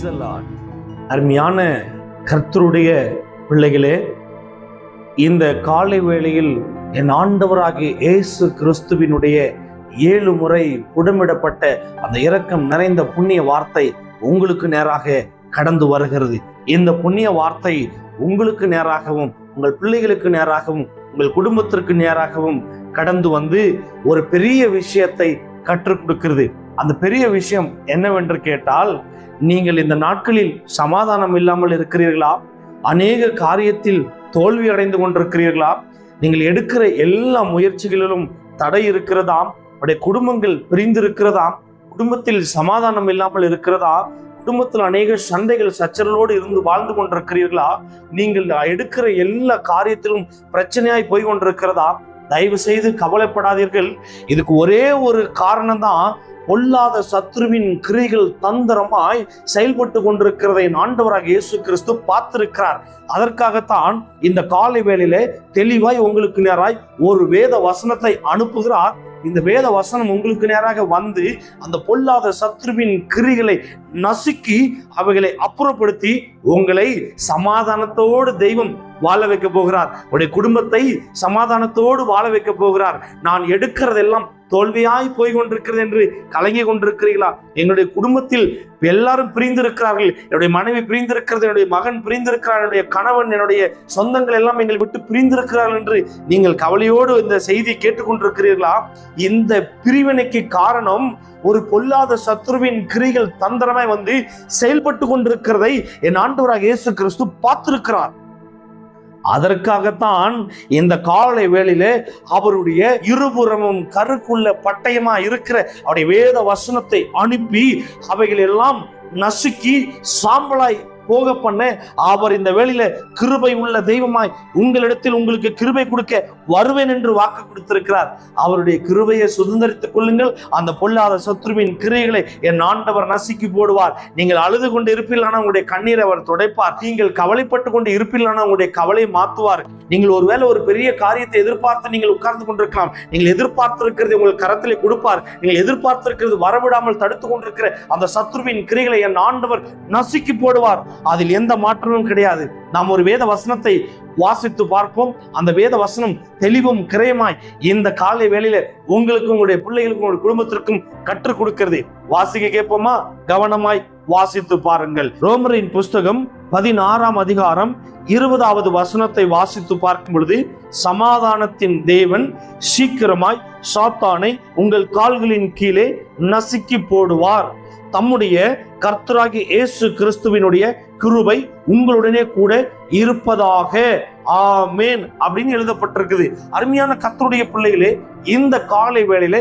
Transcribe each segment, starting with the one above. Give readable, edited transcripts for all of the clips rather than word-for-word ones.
Praise the Lord. அருமையான கர்த்தருடைய பிள்ளைகளே, இந்த காலை வேளையில் என் ஆண்டவராகிய இயேசு கிறிஸ்துவினுடைய 7 முறை புடமிடப்பட்ட அந்த இரக்கம் நிறைந்த புண்ணிய வார்த்தை உங்களுக்கு நேராக கடந்து வருகிறது. இந்த புண்ணிய வார்த்தை உங்களுக்கு நேராகவும் உங்கள் பிள்ளைகளுக்கு நேராகவும் உங்கள் குடும்பத்திற்கு நேராகவும் கடந்து வந்து ஒரு பெரிய விஷயத்தை கற்றுக் கொடுக்கிறது. அந்த பெரிய விஷயம் என்னவென்று கேட்டால், நீங்கள் இந்த நாட்களில் சமாதானம் இல்லாமல் இருக்கிறீர்களா? அநேக காரியத்தில் தோல்வி அடைந்து கொண்டிருக்கிறீர்களா? நீங்கள் எடுக்கிற எல்லா முயற்சிகளிலும் தடை இருக்கிறதாம். உடைய குடும்பங்கள் பிரிந்திருக்கிறதாம். குடும்பத்தில் சமாதானம் இல்லாமல் இருக்கிறதா? குடும்பத்தில் அநேக சண்டைகள் சச்சரவோடு இருந்து வாழ்ந்து கொண்டிருக்கிறீர்களா? நீங்கள் எடுக்கிற எல்லா காரியத்திலும் பிரச்சனையாய் போய் கொண்டிருக்கிறதா? தயவு செய்து கவலைப்படாதீர்கள். இதுக்கு ஒரே ஒரு காரணம் தான், பொல்லாத சத்ருவின் கிரியைகள் தந்திரமாய் செயல்பட்டு கொண்டிருக்கிறதை ஆண்டவராக இயேசு கிறிஸ்து பார்த்திருக்கிறார். அதற்காகத்தான் இந்த காலை வேளையிலே தெளிவாய் உங்களுக்கு நேராய் ஒரு வேத வசனத்தை அனுப்புகிறார். இந்த வேத வசனம் உங்களுக்கு நேராக வந்து அந்த பொல்லாத சத்ருவின் கிரியைகளை நசுக்கி அவைகளை அப்புறப்படுத்தி உங்களை சமாதானத்தோடு தெய்வம் வாழ வைக்க போகிறார். உடைய குடும்பத்தை சமாதானத்தோடு வாழ வைக்க போகிறார். நான் எடுக்கிறதெல்லாம் தோல்வியாய் போய் கொண்டிருக்கிறது என்று கலங்கி கொண்டிருக்கிறீர்களா? எங்களுடைய குடும்பத்தில் எல்லாரும் பிரிந்திருக்கிறார்கள். என்னுடைய மனைவி பிரிந்திருக்கிறது, என்னுடைய மகன் பிரிந்திருக்கிறார், என்னுடைய கணவன், என்னுடைய சொந்தங்கள் எல்லாம் எங்களை விட்டு பிரிந்திருக்கிறார்கள் என்று நீங்கள் கவலையோடு இந்த செய்தியை கேட்டுக்கொண்டிருக்கிறீர்களா? இந்த பிரிவினைக்கு காரணம் ஒரு பொல்லாத சத்ருவின் கிரியைகள் தந்திரமாய் வந்து செயல்பட்டு கொண்டிருக்கிறதை என் ஆண்டவராக இயேசு கிறிஸ்து பார்த்திருக்கிறார். அதற்காகத்தான் இந்த காலை வேளையிலே அவருடைய இருபுறமும் கருக்குள்ள பட்டயமா இருக்கிற அவருடைய வேத வசனத்தை அனுப்பி அவைகள் எல்லாம் நசுக்கி சாம்பலாய் போக பண்ண அவர் இந்த வேளையில கிருபை உள்ள தெய்வமாய் உங்களிடத்தில் உங்களுக்கு கிருபை கொடுக்க வருவேன் என்று வாக்கு கொடுத்திருக்கிறார். அவருடைய கிருபையை சுதந்திரித்துக் கொள்ளுங்கள். அந்த பொல்லாத சத்ருவின் கிரியைகளை என் ஆண்டவர் நசுக்கி போடுவார். நீங்கள் அழுது கொண்டு இருப்பீர்களான உங்களுடைய கண்ணீரை அவர் துடைப்பார். நீங்கள் கவலைப்பட்டு கொண்டு இருப்பீர்களான உங்களுடைய கவலையை மாற்றுவார். நீங்கள் ஒருவேளை ஒரு பெரிய காரியத்தை எதிர்பார்த்து நீங்கள் உட்கார்ந்து கொண்டிருக்கலாம். நீங்கள் எதிர்பார்த்திருக்கிறது உங்கள் கரத்திலே கொடுப்பார். நீங்கள் எதிர்பார்த்திருக்கிறது வரவிடாமல் தடுத்து கொண்டிருக்கிற அந்த சத்ருவின் கிரியைகளை என் ஆண்டவர் நசுக்கி போடுவார். அதில் எந்த மாற்றமும் கிடையாது. நாம் ஒரு வேத வசனத்தை வாசித்து பார்ப்போம். அந்த வேத வசனம் தெளிவும் கிரயமாய் இந்த காலை வேளையில உங்களுக்கும் உங்களுடைய பிள்ளைகளுக்கும் உங்களுடைய குடும்பத்திற்கும் கற்றுக் கொடுக்கிறது. வாசிக்க கேட்போமா? கவனமாய் வாசித்து பாருங்கள். ரோமரின் புஸ்தகம் 16ஆம் அதிகாரம் 20வது வசனத்தை வாசித்து பார்க்கும் பொழுது, சமாதானத்தின் தேவன் சீக்கிரமாய் சாத்தானை உங்கள் கால்களின் கீழே நசுக்கி போடுவார். தம்முடைய கர்த்தராகிய இயேசு கிறிஸ்துவினுடைய கிருபை உங்களுடனே கூட இருப்பதாக, ஆமேன் அப்படின்னு எழுதப்பட்டிருக்குது. அருமையான கர்த்தருடைய பிள்ளைகளே, இந்த காலை வேளையில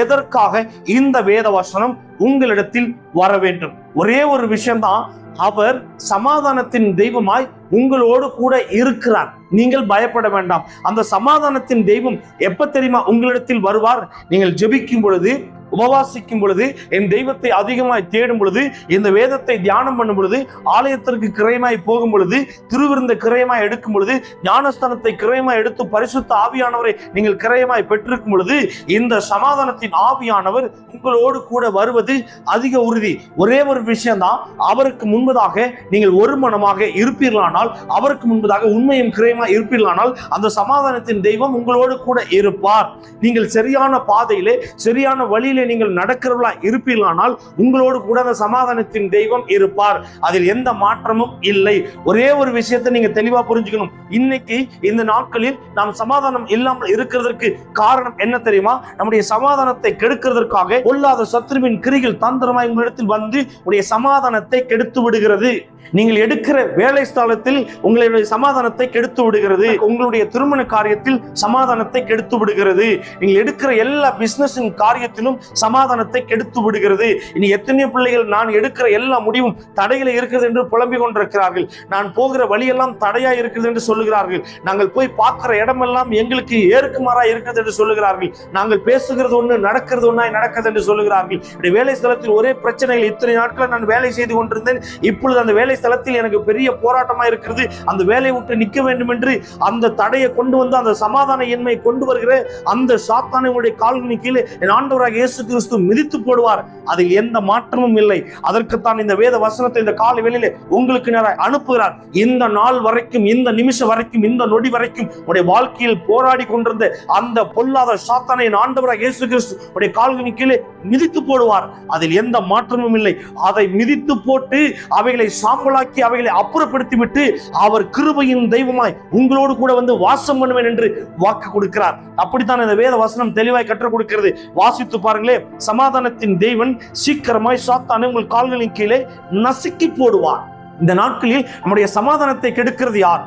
எதற்காக இந்த வேத வசனம் உங்களிடத்தில் வர வேண்டும்? ஒரே ஒரு விஷயம்தான், அவர் சமாதானத்தின் தெய்வமாய் உங்களோடு கூட இருக்கிறார். நீங்கள் பயப்பட வேண்டாம். அந்த சமாதானத்தின் தெய்வம் எப்ப தெரியுமா உங்களிடத்தில் வருவார்? நீங்கள் ஜெபிக்கும் பொழுது, உபவாசிக்கும் பொழுது, என் தெய்வத்தை அதிகமாய் தேடும் பொழுது, இந்த வேதத்தை தியானம் பண்ணும் பொழுது, ஆலயத்திற்கு கிரயமாய் போகும் பொழுது, திருவிருந்த கிரயமாய் எடுக்கும் பொழுது, ஞானஸ்தானத்தை கிரயமாய் எடுத்து பரிசுத்த ஆவியானவரை நீங்கள் கிரயமாய் பெற்றிருக்கும் பொழுது, இந்த சமாதானத்தின் ஆவியானவர் உங்களோடு கூட வருவது அதிக உறுதி. ஒரே ஒரு விஷயம்தான், அவருக்கு முன்பதாக நீங்கள் ஒரு மனமாக இருப்பீர்களானால், அவருக்கு முன்பதாக உண்மையும் கிரயமாய் இருப்பீர்களானால், அந்த சமாதானத்தின் தெய்வம் உங்களோடு கூட இருப்பார். நீங்கள் சரியான பாதையிலே சரியான வழியிலே நீங்கள் நடக்கிறவர்களா இருப்பீர்களானால் உங்களோடு கூட அந்த சமாதானத்தின் தெய்வம் இருப்பார். அதில் எந்த மாற்றமும் இல்லை. ஒரே ஒரு விஷயத்தை நீங்க தெளிவா புரிஞ்சுக்கணும். இன்னைக்கு இந்த நாட்களில் நாம் சமாதானம் இல்லாமல் இருக்கிறதற்கு காரணம் என்ன தெரியுமா? நம்முடைய சமாதானத்தை கெடுக்கிறதற்காக பொல்லாத சத்ருவின் கிரியைகள் தந்திரமாய் உங்களிடத்தில் வந்து உங்களுடைய சமாதானத்தை கெடுத்து விடுகிறது. நீங்கள் எடுக்கிற வேலை ஸ்தலத்தில் உங்களுடைய சமாதானத்தை கெடுத்து விடுகிறது. உங்களுடைய திருமண காரியத்தில் சமாதானத்தை கெடுத்து விடுகிறது. நீங்கள் எடுக்கிற எல்லா பிசினஸின் காரியத்திலும் சமாதானத்தை கெடுத்து விடுகிறது. இனி எத்தனையோ பிள்ளைகள் நான் எடுக்கிற எல்லா முடிவும் தடைகளை இருக்கிறது என்று புலம்பிக் கொண்டிருக்கிறார்கள். நான் போகிற வழியெல்லாம் தடையா இருக்கிறது என்று சொல்லுகிறார்கள். நாங்கள் போய் பார்க்கிற இடமெல்லாம் எங்களுக்கு ஏற்குமாறா இருக்கிறது என்று சொல்லுகிறார்கள். நாங்கள் பேசுகிறது ஒன்று, நடக்கிறது ஒன்றாய் நடக்கிறது என்று சொல்லுகிறார்கள். வேலை ஸ்தலத்தில் ஒரே பிரச்சனைகள். இத்தனை நாட்கள் நான் வேலை செய்து கொண்டிருந்தேன். இப்பொழுது அந்த வேலை ஸ்தலத்தில் எனக்கு பெரிய போராட்டமா இருக்கிறது. அந்த வேலையை விட்டு நிற்க வேண்டும் என்று அந்த தடையை கொண்டு வந்து அந்த சமாதான எண்ணை கொண்டு வருகிற அந்த சாத்தானை உங்களுடைய கால்களின் கீழே என் ஆண்டவராக இயேசு இயேசு கிறிஸ்து மிதித்து போடுவார். அதில் எந்த மாற்றமும் இல்லை. அதற்குத்தான் இந்த வேத வசனத்தை இந்த காலை வேளையிலே உங்களுக்கு நேராக அனுப்புகிறார். இந்த நாள் வரைக்கும், இந்த நிமிஷம் வரைக்கும், இந்த நொடி வரைக்கும் உடைய வாழ்க்கையில் போராடி கொண்டிருந்த அந்த பொல்லாத சாத்தானை ஆண்டவராக இயேசு கிறிஸ்து உடைய கால்களின் கீழே மிதித்து போடுவார். அதில் எந்த மாற்றமும் இல்லை. அதை மிதித்து போட்டு அவைகளை சாம்பலாக்கி அவைகளை அப்புறப்படுத்தி விட்டு அவர் கிருபையின் தெய்வமாய் உங்களோடு கூட வந்து வாசம் பண்ணுவேன் என்று வாக்கு கொடுக்கிறார். அப்படித்தான் இந்த வேத வசனம் தெளிவாய் கற்றுக் கொடுக்கிறது. வாசித்து பாருங்களே. சமாதானத்தின் தேவன் சீக்கிரமாய் சாத்தானை உங்கள் கால்களின் கீழே நசுக்கி போடுவார். இந்த நாட்களில் நம்முடைய சமாதானத்தை கெடுக்கிறது யார்?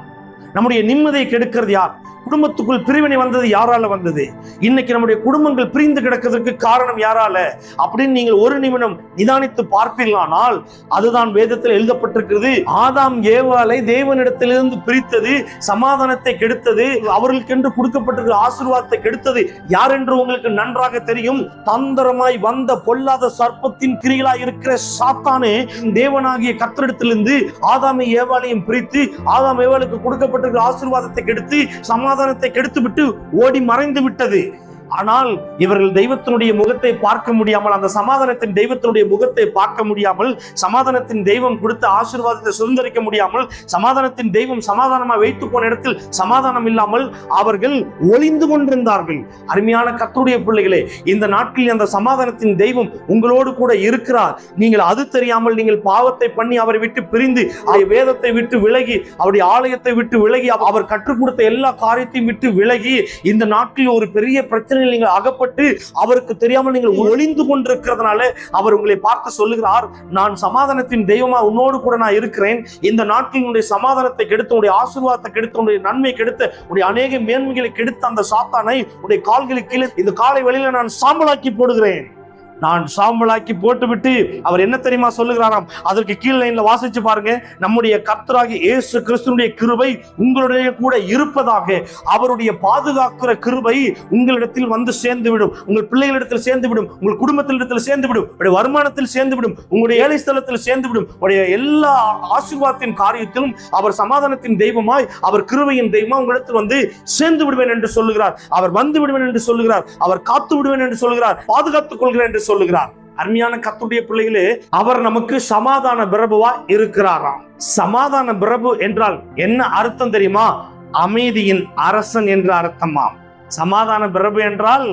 நம்முடைய நிம்மதியை கெடுக்கிறது யார்? குடும்பத்துக்குள் பிரிவினை வந்தது யாரால வந்தது? இன்னைக்கு நம்முடைய குடும்பங்கள் பிரிந்து கிடக்கிறதுக்கு காரணம் யாரால அப்படின்னு நீங்கள் ஒரு நிமிடம் நிதானித்து பார்ப்பீர்களானால் அதுதான் வேதத்தில் எழுதப்பட்டிருக்கிறது. ஆதாம் ஏவாளை தேவனிடத்திலிருந்து பிரித்தது, சமாதானத்தை கெடுத்தது, அவர்களுக்கென்று கொடுக்கப்பட்டிருக்கிற ஆசீர்வாதத்தை கெடுத்தது யார் என்று உங்களுக்கு நன்றாக தெரியும். தந்திரமாய் வந்த பொல்லாத சர்ப்பத்தின் கிரிகளாய் இருக்கிற சாத்தானே தேவனாகிய கர்த்தரிடத்திலிருந்து ஆதாமை ஏவாளையும் பிரித்து ஆதாம் ஏவாளுக்கு கொடுக்கப்பட்டிருக்கிற ஆசீர்வாதத்தை கெடுத்து சமாதானத்தை கெடுத்துவிட்டு ஓடி மறைந்து விட்டது. ஆனால் இவர்கள் தெய்வத்தினுடைய முகத்தை பார்க்க முடியாமல், அந்த சமாதானத்தின் தெய்வத்தினுடைய முகத்தை பார்க்க முடியாமல், சமாதானத்தின் தெய்வம் கொடுத்த ஆசீர்வாதத்தை சுதந்திரிக்க முடியாமல், சமாதானத்தின் தெய்வம் சமாதானமா வைத்து போன இடத்தில் சமாதானம் இல்லாமல் அவர்கள் ஒளிந்து கொண்டிருந்தார்கள். அருமையான கர்த்தருடைய பிள்ளைகளே, இந்த நாட்களில் அந்த சமாதானத்தின் தெய்வம் உங்களோடு கூட இருக்கிறார். நீங்கள் அது தெரியாமல் நீங்கள் பாவத்தை பண்ணி அவரை விட்டு பிரிந்து வேதத்தை விட்டு விலகி அவருடைய ஆலயத்தை விட்டு விலகி அவர் கற்றுக் கொடுத்த எல்லா காரியத்தையும் விட்டு விலகி இந்த நாட்களில் ஒரு பெரிய பிரச்சனை நீங்கள் அகப்பட்டு அவருக்கு தெரியாமல் நீங்கள் ஒளிந்து கொண்டிருக்கிறதுனால அவர் உங்களை பார்த்து சொல்லுகிறார், நான் சமாதானத்தின் தெய்வமா உன்னோடு கூட நான் இருக்கிறேன். இந்த நாட்டில் உடைய சமாதானத்தை கெடுத்த, உடைய ஆசீர்வாதத்தை கெடுத்த, உடைய நன்மை கெடுத்த, உடைய அநேக மேன்மைகளை கெடுத்த அந்த சாத்தானை உடைய கால்களுக்கு கீழே இந்த காலை வெளியில நான் சாம்பலாக்கி போடுகிறேன். நான் சாம்பலாக்கி போட்டுவிட்டு அவர் என்ன தெரியுமா சொல்லுகிறாராம்? அதற்கு கீழ் லைன்ல வாசிச்சு பாருங்க. நம்முடைய கர்த்தராகிய இயேசு கிறிஸ்துவினுடைய கிருபை உங்களுடைய கூட இருப்பதாக, அவருடைய பாதுகாக்கிற கிருபை உங்களிடத்தில் வந்து சேர்ந்து விடும், உங்கள் பிள்ளைகளிடத்தில் சேர்ந்து விடும், உங்கள் குடும்பத்திலிடத்தில் சேர்ந்து விடும், உங்களுடைய வருமானத்தில் சேர்ந்து விடும், உங்களுடைய ஏழை ஸ்தலத்தில் சேர்ந்து விடும். உடைய எல்லா ஆசீர்வாதத்தின் காரியத்திலும் அவர் சமாதானத்தின் தெய்வமாய், அவர் கிருபையின் தெய்வமா உங்களிடத்தில் வந்து சேர்ந்து விடுவேன் என்று சொல்லுகிறார். அவர் வந்து விடுவேன் என்று சொல்லுகிறார். அவர் காத்து விடுவேன் என்று சொல்லுகிறார். பாதுகாத்துக் கொள்கிறேன் என்று சொல்லுகிறார். அருமையான கர்த்தருடைய பிள்ளைகளே, அவர் நமக்கு சமாதான பிரபுவா இருக்கிறாராம். சமாதான பிரபு என்றால் என்ன அர்த்தம் தெரியுமா? அமைதியின் அரசன் என்று அர்த்தமாம். சமாதான பிரபு என்றால்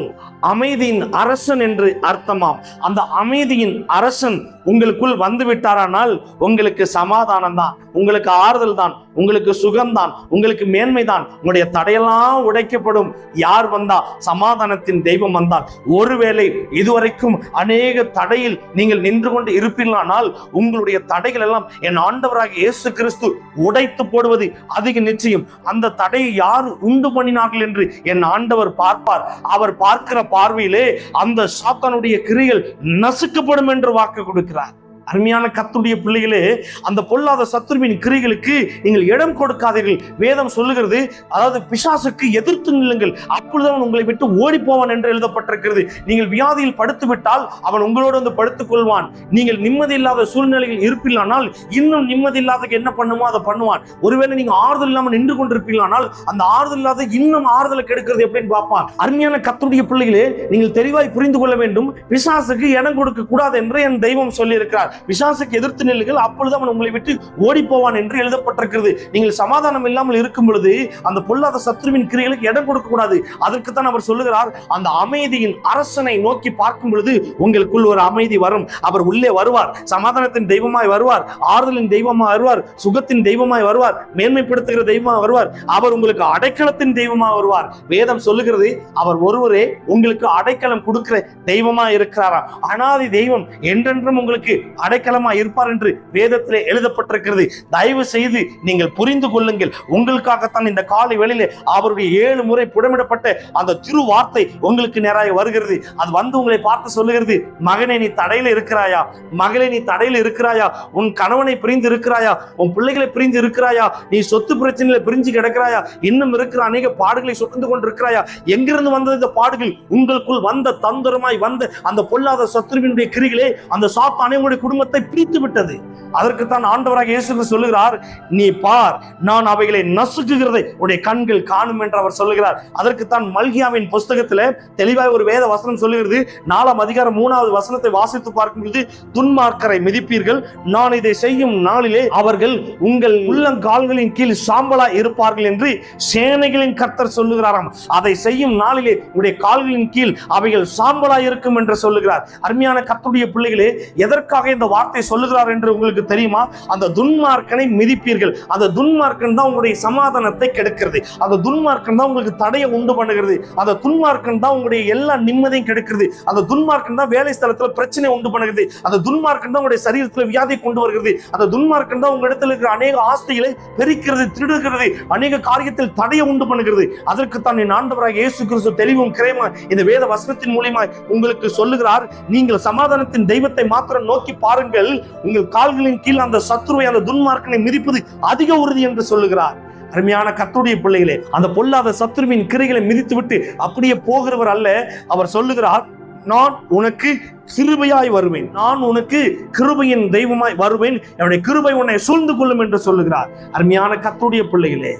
அமைதியின் அரசன் என்று அர்த்தமாம். அந்த அமைதியின் அரசன் உங்களுக்குள் வந்து விட்டாரானால் உங்களுக்கு சமாதானம் தான், உங்களுக்கு ஆறுதல் தான், உங்களுக்கு சுகம்தான், உங்களுக்கு மேன்மைதான். உங்களுடைய தடையெல்லாம் உடைக்கப்படும். யார் வந்தா? சமாதானத்தின் தெய்வம் வந்தால். ஒருவேளை இதுவரைக்கும் அநேக தடையில் நீங்கள் நின்று கொண்டு இருப்பீர்களானால் உங்களுடைய தடைகள் எல்லாம் என் ஆண்டவராக இயேசு கிறிஸ்து உடைத்து போடுவது அதிக நிச்சயம். அந்த தடையை யார் உண்டு பண்ணினார்கள் என்று என் ஆண்டவர் பார்ப்பார். அவர் பார்க்கிற பார்வையிலே அந்த சாத்தானுடைய கிரிகள் நசுக்கப்படும் என்று வாக்கு கொடுக்கிறார். அருமையான கர்த்தருடைய பிள்ளைகளே, அந்த பொல்லாத சத்துருவின் கிரிகளுக்கு நீங்கள் இடம் கொடுக்காதீர்கள். வேதம் சொல்லுகிறது, அதாவது பிசாசுக்கு எதிர்த்து நில்லுங்கள், அப்பொழுது உங்களை விட்டு ஓடி போவான் என்று எழுதப்பட்டிருக்கிறது. நீங்கள் வியாதியில் படுத்து விட்டால் அவன் உங்களோடு வந்து படுத்துக் கொள்வான். நீங்கள் நிம்மதி இல்லாத சூழ்நிலையில் இருப்பீர்களானால் இன்னும் நிம்மதி இல்லாத என்ன பண்ணுமோ அதை பண்ணுவான். ஒருவேளை நீங்க ஆறுதல் இல்லாமல் நின்று கொண்டிருப்பீர்களானால் அந்த ஆறுதல் இல்லாத இன்னும் ஆறுதலை கெடுக்கிறது எப்படின்னு பார்ப்பான். அருமையான கர்த்தருடைய பிள்ளைகளே, நீங்கள் தெளிவாய் புரிந்து கொள்ள வேண்டும். பிசாசுக்கு இடம் கொடுக்க கூடாது என்று என் தெய்வம் சொல்லி இருக்கிறார். பிசாசுக்கு எதிர்த்து நில்லுங்கள், அப்பொழுது அவன் உங்களை விட்டு ஓடி போவான் என்று எழுதப்பட்டிருக்கிறது. நீங்கள் சமாதானம் இல்லாமல் இருக்கும் பொழுது அந்த பொல்லாத சத்துருவின் கிரியைகளுக்கு இடம் கொடுக்க கூடாது. அதற்குத்தான் அவர் சொல்லுகிறார், அந்த அமைதியின் அரசனை நோக்கி பார்க்கும் பொழுது உங்களுக்குள் ஒரு அமைதி வரும். அவர் உள்ளே வருவார், சமாதானத்தின் தெய்வமாய் வருவார், ஆறுதலின் தெய்வமாய் வருவார், சுகத்தின் தெய்வமாய் வருவார், மேன்மைப்படுத்துகிற தெய்வமாய் வருவார். அவர் உங்களுக்கு அடைக்கலத்தின் தெய்வமாய் வருவார். வேதம் சொல்லுகிறது, அவர் ஒருவரே உங்களுக்கு அடைக்கலம் கொடுக்கிற தெய்வமாய் இருக்கிறாரா. அனாதி தெய்வம் என்றென்றும் உங்களுக்கு அடைக்கலமா இருப்பார் என்று வேதத்திலே எழுதப்பட்டிருக்கிறது. தயவு செய்து நீங்கள் புரிந்து கொள்ளுங்கள். உங்களுக்காகத்தான் இந்த காலை வேளையிலே அவருடைய 7 முறை புடமிடப்பட்ட அந்த திரு வார்த்தை உங்களுக்கு நேராக வருகிறது. அது வந்து உங்களை பார்த்து சொல்லுகிறது, மகனே நீ தடையில இருக்கிறாயா, மகளே நீ தடையில இருக்கிறாயா, உன் கணவனை பிரிந்து இருக்கிறாயா, உன் பிள்ளைகளை பிரிந்து இருக்கிறாயா, நீ சொத்து பிரச்சனையில பிரிஞ்சு கிடக்கிறாயா, இன்னும் இருக்கிற அநேக பாடுகளை சுமந்து கொண்டிருக்கிறாயா. எங்கிருந்து வந்தது இந்த பாடுகள்? உங்களுக்குள் வந்த தந்திரமாய் வந்த அந்த பொல்லாத சத்துருவினுடைய கிரிகளே, அந்த சாத்தானே உங்களுடைய குடும்பத்தை பிரித்து விட்டது. அதற்குத்தான் ஆண்டவராக இயேசு சொல்லுகிறார், நீ பார், நான் அவைகளை நசுக்குகிறதை உடைய கண்கள் காணும் என்று அவர் சொல்லுகிறார். அதற்குத்தான் மல்கியாவின் புஸ்தகத்துல தெளிவாய் ஒரு வேத வசனம் சொல்லுகிறது. 4ஆம் அதிகாரம் 3வது வசனத்தை வாசித்து பார்க்கும் பொழுது, துன்மார்க்கரை மிதிப்பீர்கள், நான் இதை செய்யும் நாளிலே அவர்கள் உங்கள் உள்ளங்கால்களின் கீழ் சாம்பலாய் இருப்பார்கள் என்று சேனைகளின் கர்த்தர் சொல்லுகிறாராம். அதை செய்யும் நாளிலே உடைய கால்களின் கீழ் அவைகள் சாம்பலாய் இருக்கும் என்று சொல்லுகிறார். அருமையான கர்த்தருடைய பிள்ளைகளே, எதற்காக இந்த வார்த்தை சொல்லுகிறார் என்று உங்களுக்கு தெரியுமா? அந்த துன்மார்க்கனை மிதிப்பீர்கள். அந்த துன்மார்க்கன் தான் உங்களுடைய சமாதானத்தை கெடுக்கிறது. அந்த துன்மார்க்கன் தான் உங்களுக்கு தடையை உண்டு பண்ணுகிறது. அந்த துன்மார்க்கன் தான் உங்களுடைய எல்லா நிம்மதியும் கெடுக்கிறது. அந்த துன்மார்க்கன் தான் வேலை ஸ்தலத்தில் பிரச்சனை உண்டு பண்ணுகிறது. அந்த துன்மார்க்கன் தான் உங்களுடைய சரீரத்தில் வியாதியை கொண்டு வருகிறது. அந்த துன்மார்க்கன் தான் உங்களிடத்தில் இருக்கிற அநேக ஆஸ்திகளை பெருக்கிறது, திருடுகிறது, அநேக காரியத்தில் தடையை உண்டு பண்ணுகிறது. அதற்குத்தான் என் ஆண்டவராக இயேசு கிறிஸ்து தெளிவும் கிரயமா இந்த வேத வசனத்தின் மூலமாய் உங்களுக்கு சொல்லுகிறார், நீங்கள் சமாதானத்தின் தெய்வத்தை மாத்திரம் நோக்கி பாருங்கள், உங்கள் கால்களின் கீழ் அந்த சத்துருவை, அந்த துன்மார்க்கனை மிதிப்பது அதிக உறுதி என்று சொல்லுகிறார். அருமையான கர்த்தருடைய பிள்ளைகளே, அந்த பொல்லாத சத்துருவின் கிரைகளை மிதித்து விட்டு அப்படியே போகிறவர் அல்ல. அவர் சொல்லுகிறார், நான் உனக்கு கிருபையாய் வருவேன், நான் உனக்கு கிருபையின் தெய்வமாய் வருவேன், என்னுடைய கிருபை உன்னை சூழ்ந்து கொள்ளும் என்று சொல்லுகிறார். அருமையான கர்த்தருடைய பிள்ளைகளே,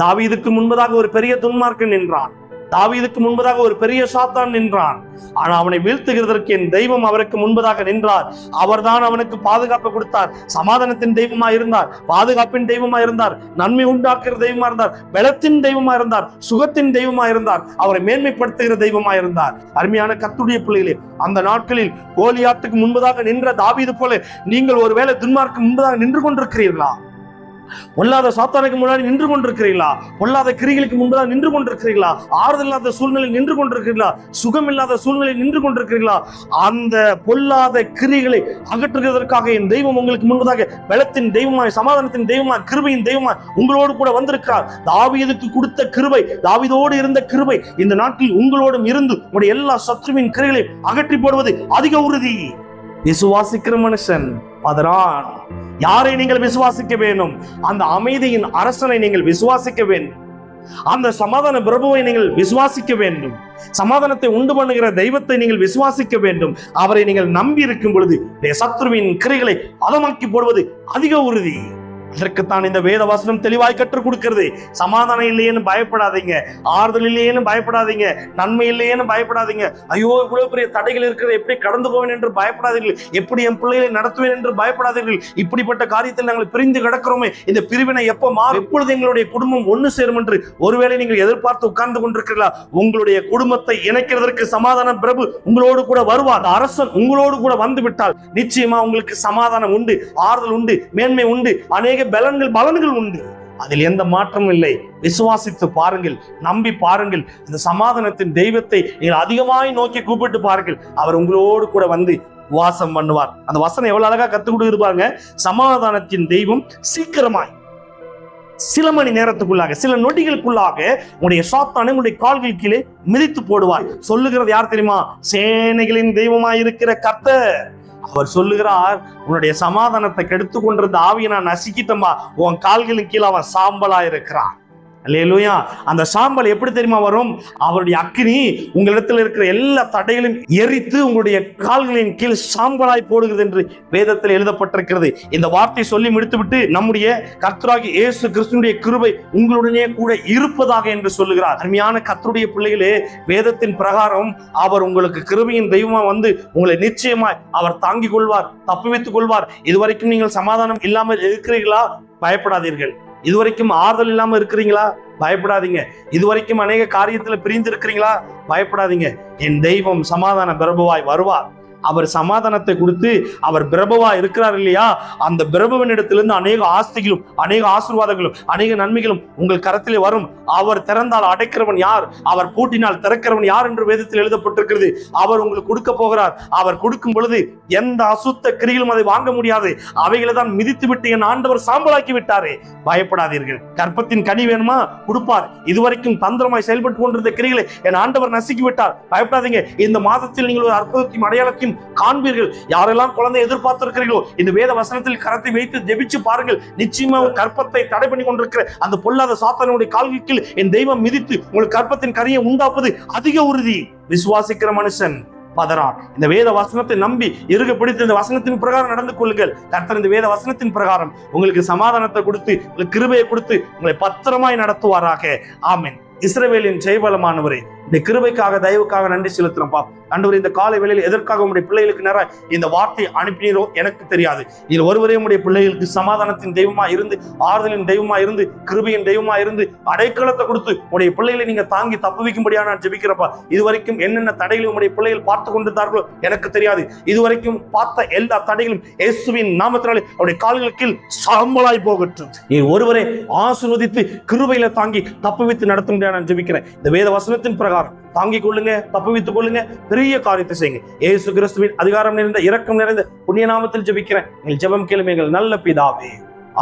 தாவீதுக்கு முன்பதாக ஒரு பெரிய துன்மார்க்கன் நின்றான். தாவீதுக்கு முன்பதாக ஒரு பெரிய சாத்தான் நின்றான். ஆனா அவனை வீழ்த்துகிறதற்கு என் தெய்வம் அவருக்கு முன்பதாக நின்றார். அவர்தான் அவனுக்கு பாதுகாப்பு கொடுத்தார். சமாதானத்தின் தெய்வமா இருந்தார், பாதுகாப்பின் தெய்வமா இருந்தார், நன்மை உண்டாக்குற தெய்வமா இருந்தார், பலத்தின் தெய்வமா இருந்தார், சுகத்தின் தெய்வமா இருந்தார், அவரை மேன்மைப்படுத்துகிற தெய்வமா இருந்தார். அருமையான கர்த்தருடைய பிள்ளைகளே, அந்த நாட்களில் கோலியாத்துக்கு முன்பதாக நின்ற தாவீது போல நீங்கள் ஒருவேளை துன்மார்க்கு முன்பதாக நின்று கொண்டிருக்கிறீர்களா? பொல்லாத சாத்தானுக்கு முன்னாடி நின்று கொண்டிருக்கிறீர்களா? பொல்லாத கிரிகளுக்கு முன்பதாக நின்று கொண்டிருக்கிறீர்களா? ஆறுதல் இல்லாத சூழ்நிலையில் நின்று கொண்டிருக்கிறீர்களா? சுகம் இல்லாத சூழ்நிலையில் நின்று கொண்டிருக்கிறீர்களா? அந்த பொல்லாத கிரிகளை அகற்றுவதற்காக என் தெய்வம் உங்களுக்கு முன்பதாக பலத்தின் தெய்வமாய், சமாதானத்தின் தெய்வமாய், கிருபையின் தெய்வமாய் உங்களோடு கூட வந்திருக்கிறார். தாவீதுக்கு கொடுத்த கிருபை, தாவீதோடு இருந்த கிருபை இந்த நாட்டில் உங்களோடும் இருந்து உங்களுடைய எல்லா சத்துருவின் கிரிகளை அகற்றி போடுவது அதிக உறுதி. விசுவாசிக்கிற மனுஷன் பதறான். யாரை நீங்கள் விசுவாசிக்க வேண்டும்? அந்த அமைதியின் அரசனை நீங்கள் விசுவாசிக்க வேண்டும். அந்த சமாதான பிரபுவை நீங்கள் விசுவாசிக்க வேண்டும். சமாதானத்தை உண்டு பண்ணுகிற தெய்வத்தை நீங்கள் விசுவாசிக்க வேண்டும். அவரை நீங்கள் நம்பி இருக்கும் பொழுது சத்துருவின் கிரைகளை அதமாக்கி போடுவது அதிக உறுதி. அதற்குத்தான் இந்த வேத வசனம் தெளிவாய் கற்றுக் கொடுக்கிறது. சமாதானம் இல்லையேன்னு பயப்படாதீங்க, ஆறுதல் இல்லையேன்னு பயப்படாதீங்க, நன்மை இல்லையேன்னு பயப்படாதீங்க, ஐயோ இவ்வளவு பெரிய தடைகள் இருக்கிறது, எப்படி கடந்து போவேன் என்று பயப்படாதீர்கள், எப்படி என் பிள்ளைகளை நடத்துவேன் என்று பயப்படாதீர்கள். இப்படிப்பட்ட காரியத்தில் நாங்கள் பிரிந்து கிடக்கிறோமே, இந்த பிரிவினை எப்ப மாறும், எப்பொழுது எங்களுடைய குடும்பம் ஒன்று சேரும் என்று ஒருவேளை நீங்கள் எதிர்பார்த்து உட்கார்ந்து கொண்டிருக்கிறீர்களா? உங்களுடைய குடும்பத்தை இணைக்கிறதற்கு சமாதான பிரபு உங்களோடு கூட வருவார். அரசன் உங்களோடு கூட வந்து விட்டால் நிச்சயமா உங்களுக்கு சமாதானம் உண்டு, ஆறுதல் உண்டு, மேன்மை உண்டு, அநேக பலன்கள் உண்டு. அதில் எந்த மாற்றமும் இல்லை. விசுவாசித்து பாருங்கள், நம்பி பாருங்கள். அந்த சமாதானத்தின் தெய்வத்தை நீங்கள் அதிகமாய் நோக்கி கூப்பிட்டு பாருங்கள். அவர் உங்களோடு கூட வந்து வாசம் பண்ணுவார். அந்த வசனம் எவ்வளவு அழகா கத்துக் கொடுத்திருப்பாங்க. சமாதானத்தின் தெய்வம் சீக்கிரமாய் சில மணி நேரத்துக்குள்ளாக, சில நொடிகளுக்குள்ளாக உங்களுடைய சாத்தானை உங்களுடைய கால்கள் கீழே மிதித்து போடுவார். சொல்லுகிறது யார் தெரியுமா? சேனைகளின் தெய்வமாய் இருக்கிற கர்த்தர். அவர் சொல்லுகிறார், உன்னுடைய சமாதானத்தை கெடுத்து கொண்டிருந்த ஆவியை நான் நசுக்கிட்டமா, உன் கால்களின் கீழே அவன் சாம்பலா இருக்கிறான். அல்லேலூயா. அந்த சாம்பல் எப்படி தெரியுமா வரும்? அவருடைய அக்கினி உங்களிடத்தில் இருக்கிற எல்லா தடைகளையும் எரித்து உங்களுடைய கால்களின் கீழ் சாம்பலாய் போடுகிறது என்று வேதத்தில் எழுதப்பட்டிருக்கிறது. இந்த வார்த்தை சொல்லி முடித்துவிட்டு நம்முடைய கர்த்தராகிய இயேசு கிறிஸ்துவினுடைய கிருபை உங்களுடனே கூட இருப்பதாக என்று சொல்லுகிறார். அருமையான கர்த்தருடைய பிள்ளைகளே, வேதத்தின் பிரகாரம் அவர் உங்களுக்கு கிருபையின் தெய்வமா வந்து உங்களை நிச்சயமாய் அவர் தாங்கிக் கொள்வார், தப்புவித்துக் கொள்வார். இதுவரைக்கும் நீங்கள் சமாதானம் இல்லாமல் இருக்கிறீர்களா? பயப்படாதீர்கள். இதுவரைக்கும் ஆறுதல் இல்லாம இருக்கிறீங்களா? பயப்படாதீங்க. இதுவரைக்கும் அநேக காரியத்துல பிரிந்து இருக்கிறீங்களா? பயப்படாதீங்க. என் தெய்வம் சமாதான பிரபுவாய் வருவார். அவர் சமாதானத்தை கொடுத்து அவர் பிரபுவா இருக்கிறார் இல்லையா? அந்த பிரபுவினிடத்திலிருந்து அநேக ஆஸ்திகளும், அநேக ஆசீர்வாதங்களும், அநேக நன்மைகளும் உங்கள் கரத்திலே வரும். அவர் திறந்தால் அடைக்கிறவன் யார்? அவர் பூட்டினால் திறக்கிறவன் யார் என்று வேதத்தில் எழுதப்பட்டிருக்கிறது. அவர் உங்களுக்கு கொடுக்க போகிறார். அவர் கொடுக்கும் பொழுது எந்த அசுத்த கிரிகளும் அதை வாங்க முடியாது. அவைகளை தான் மிதித்து விட்டு என் ஆண்டவர் சாம்பலாக்கி விட்டாரே. பயப்படாதீர்கள். கற்பத்தின் கனி வேணுமா? கொடுப்பார். இதுவரைக்கும் தந்திரமாய் செயல்பட்டு கொண்டிருந்த கிரிகளை என் ஆண்டவர் நசுக்கி விட்டார். பயப்படாதீங்க. இந்த மாதத்தில் நீங்கள் ஒரு அற்புதத்தையும் அடையாளத்தையும் காண்பீர்கள். யாரெல்லாம் குழந்தை எதிர்பார்த்திருக்கிறீர்களோ இந்த வேத வசனத்தில் கரத்தை வைத்து ஜெபிச்சு பாருங்கள். நிச்சயமா கற்பத்தை தடை பண்ணி கொண்டிருக்கிற அந்த பொல்லாத சாத்தானுடைய கால்களுக்கு என் தெய்வம் மிதித்து உங்களுக்கு கற்பத்தின் கனியை உண்டாப்பது அதிக உறுதி. விசுவாசிக்கிற மனுஷன் பதறான். இந்த வேத வசனத்தை நம்பி இருக பிடித்து இந்த வசனத்தின் பிரகாரம் நடந்து கொள்ளுங்கள். கர்த்தர் இந்த வேத வசனத்தின் பிரகாரம் உங்களுக்கு சமாதானத்தை கொடுத்து, உங்களுக்கு கிருபையை கொடுத்து உங்களை பத்திரமாய் நடத்துவாராக. ஆமென். இஸ்ரவேலின் ஜெயபலமானவரே, இந்த கிருபைக்காக தயவுக்காக நன்றி செலுத்துறோம்ப்பா. ஆண்டவரே, இந்த காலை வேளையில் எதற்காக உங்களுடைய பிள்ளைகளுக்கு நேரம் இந்த வார்த்தை அனுப்பினீரோ எனக்கு தெரியாது. இதில் ஒருவரே உடைய பிள்ளைகளுக்கு சமாதானத்தின் தெய்வமா இருந்து, ஆறுதலின் தெய்வமா இருந்து, கிருபையின் தெய்வமா இருந்து, அடைக்கலத்தை கொடுத்து உடைய பிள்ளைகளை நீங்க தாங்கி தப்புவிக்கும்படியா நான் ஜெபிக்கிறப்பா. இதுவரைக்கும் என்னென்ன தடைகளும் உடைய பிள்ளைகள் பார்த்து கொண்டிருந்தார்களோ எனக்கு தெரியாது. இதுவரைக்கும் பார்த்த எல்லா தடைகளும் இயேசுவின் நாமத்தினாலே அவருடைய கால்களுக்கு சாம்பலாய் போகட்டும். நீ ஒருவரே ஆசீர்வதித்து கிருபையில தாங்கி தப்புவித்து நடத்தும்படியா நான் ஜெபிக்கிறேன். இந்த வேத வசனத்தின் பிரகாரம் தாங்கிக் கொள்ளுங்க, தப்புவித்துக் கொள்ளுங்க, பெரிய காரியத்தை செய்யுங்க. இயேசு கிறிஸ்துவின் அதிகாரம் நிறைந்த இரக்கம் நிறைந்த புண்ணிய நாமத்தில் ஜெபிக்கிறேன். எங்கள் ஜெபம் கேளும் எங்கள் நல்ல பிதாவே.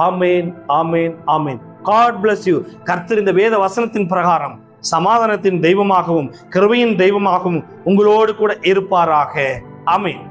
ஆமேன், ஆமேன், ஆமேன். God bless you. கர்த்தர் இந்த வேத வசனத்தின் பிரகாரம் சமாதானத்தின் தெய்வமாகவும் கிருபையின் தெய்வமாகவும் உங்களோடு கூட இருப்பாராக. ஆமேன்.